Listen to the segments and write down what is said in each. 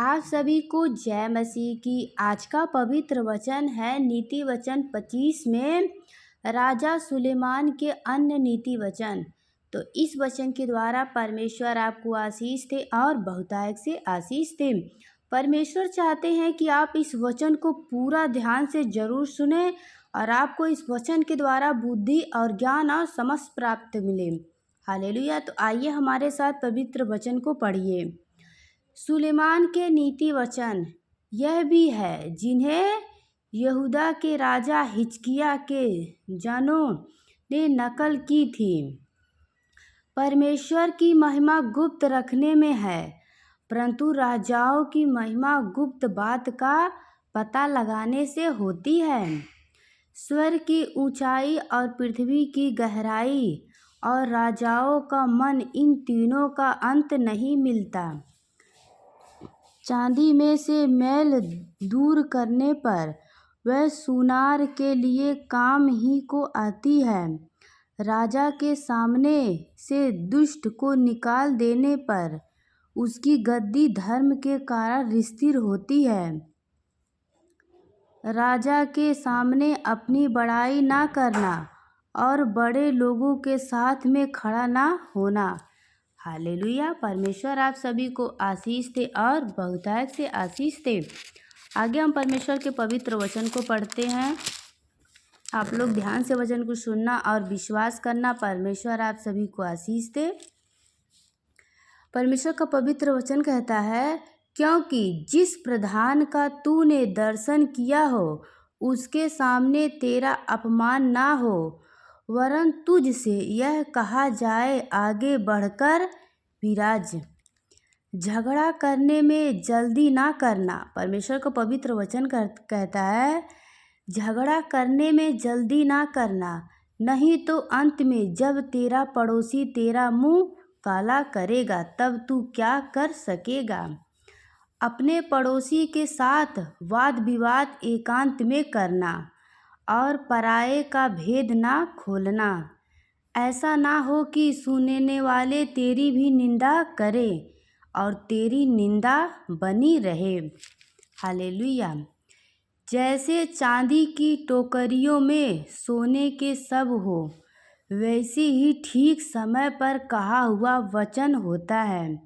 आप सभी को जय मसीह की। आज का पवित्र वचन है नीति वचन 25 में राजा सुलेमान के अन्य नीति वचन। तो इस वचन के द्वारा परमेश्वर आपको आशीष दे और बहुतायत से आशीष दे। परमेश्वर चाहते हैं कि आप इस वचन को पूरा ध्यान से जरूर सुने और आपको इस वचन के द्वारा बुद्धि और ज्ञान और समझ प्राप्त मिले। हालेलुया। तो आइए हमारे साथ पवित्र वचन को पढ़िए। सुलेमान के नीति वचन यह भी है जिन्हें यहूदा के राजा हिजकिय्याह के जनों ने नकल की थी। परमेश्वर की महिमा गुप्त रखने में है, परंतु राजाओं की महिमा गुप्त बात का पता लगाने से होती है। स्वर्ग की ऊंचाई और पृथ्वी की गहराई और राजाओं का मन, इन तीनों का अंत नहीं मिलता। चांदी में से मैल दूर करने पर वह सुनार के लिए काम ही को आती है। राजा के सामने से दुष्ट को निकाल देने पर उसकी गद्दी धर्म के कारण स्थिर होती है। राजा के सामने अपनी बड़ाई ना करना और बड़े लोगों के साथ में खड़ा ना होना। हालेलुया। परमेश्वर आप सभी को आशीष दे और बहुतायत से आशीष दे। आगे हम परमेश्वर के पवित्र वचन को पढ़ते हैं। आप लोग ध्यान से वचन को सुनना और विश्वास करना। परमेश्वर आप सभी को आशीष दे। परमेश्वर का पवित्र वचन कहता है, क्योंकि जिस प्रधान का तूने दर्शन किया हो उसके सामने तेरा अपमान ना हो, वरन तुझ से यह कहा जाए, आगे बढ़कर विराज। झगड़ा करने में जल्दी ना करना। परमेश्वर का पवित्र वचन कहता है, झगड़ा करने में जल्दी ना करना, नहीं तो अंत में जब तेरा पड़ोसी तेरा मुंह काला करेगा तब तू क्या कर सकेगा। अपने पड़ोसी के साथ वाद विवाद एकांत में करना और पराये का भेद ना खोलना। ऐसा ना हो कि सुनने वाले तेरी भी निंदा करें और तेरी निंदा बनी रहे। हालेलुया। जैसे चांदी की टोकरियों में सोने के सब हो, वैसे ही ठीक समय पर कहा हुआ वचन होता है।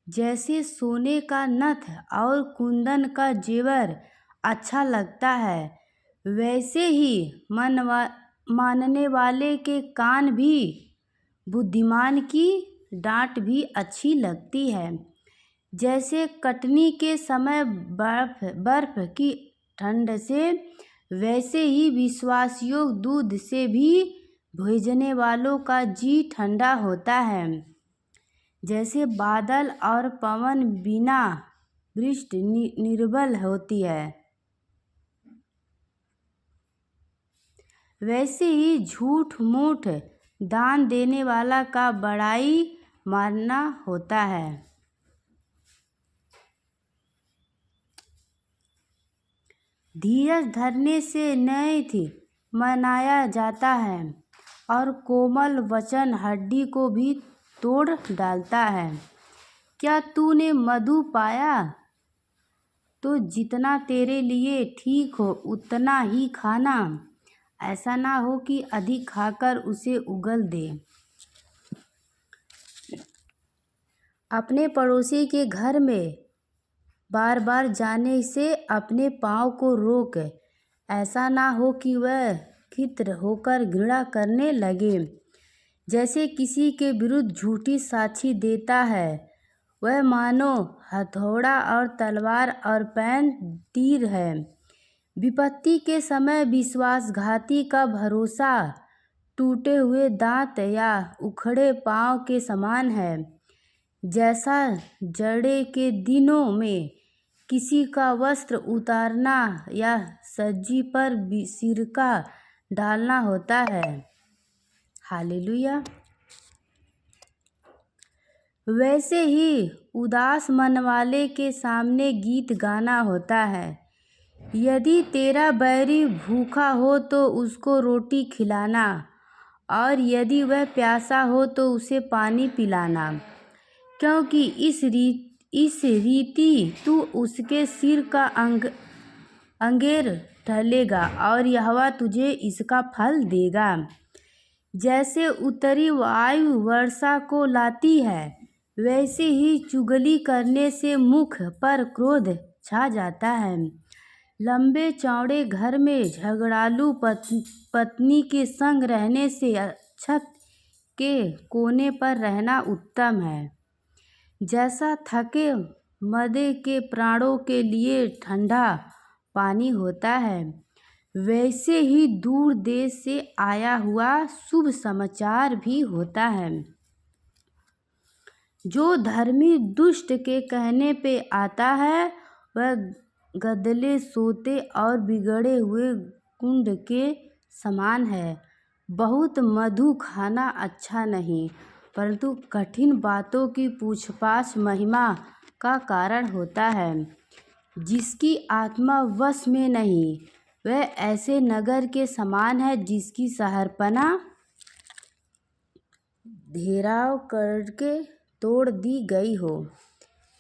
जैसे सोने का नथ और कुंदन का जेवर अच्छा लगता है, वैसे ही मानने वाले के कान भी, बुद्धिमान की डांट भी अच्छी लगती है। जैसे कटनी के समय बर्फ की ठंड से, वैसे ही विश्वासयोग्य दूध से भी भेजने वालों का जी ठंडा होता है। जैसे बादल और पवन बिना वृष्टि निर्बल होती है, वैसे ही झूठ मूठ दान देने वाला का बड़ाई मारना होता है। धीरज धरने से न्याय मनाया जाता है और कोमल वचन हड्डी को भी तोड़ डालता है। क्या तूने मधु पाया तो जितना तेरे लिए ठीक हो उतना ही खाना, ऐसा ना हो कि अधिक खाकर उसे उगल दे। अपने पड़ोसी के घर में बार बार जाने से अपने पाँव को रोक, ऐसा ना हो कि वह खिन्न होकर घृणा करने लगे। जैसे किसी के विरुद्ध झूठी साक्षी देता है, वह मानो हथौड़ा और तलवार और पैन तीर है। विपत्ति के समय विश्वासघाती का भरोसा टूटे हुए दांत या उखड़े पांव के समान है। जैसा जाड़े के दिनों में किसी का वस्त्र उतारना या सज्जी पर सिरका डालना होता है। हालेलुया। वैसे ही उदास मन वाले के सामने गीत गाना होता है। यदि तेरा बैरी भूखा हो तो उसको रोटी खिलाना, और यदि वह प्यासा हो तो उसे पानी पिलाना, क्योंकि इस रीति तू उसके सिर का अंगेर ढलेगा और यहोवा तुझे इसका फल देगा। जैसे उत्तरी वायु वर्षा को लाती है, वैसे ही चुगली करने से मुख पर क्रोध छा जाता है। लंबे चौड़े घर में झगड़ालू पत्नी के संग रहने से छत के कोने पर रहना उत्तम है। जैसा थके मदे के प्राणों के लिए ठंडा पानी होता है, वैसे ही दूर देश से आया हुआ शुभ समाचार भी होता है। जो धर्मी दुष्ट के कहने पे आता है, वह गदले सोते और बिगड़े हुए कुंड के समान है। बहुत मधु खाना अच्छा नहीं, परंतु कठिन बातों की पूछपाछ महिमा का कारण होता है। जिसकी आत्मा वश में नहीं, वह ऐसे नगर के समान है जिसकी शहरपना घेराव करके तोड़ दी गई हो।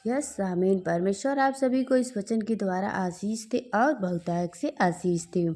यस आमीन। परमेश्वर आप सभी को इस वचन के द्वारा आशीष दे और बहुतायत से आशीष दे।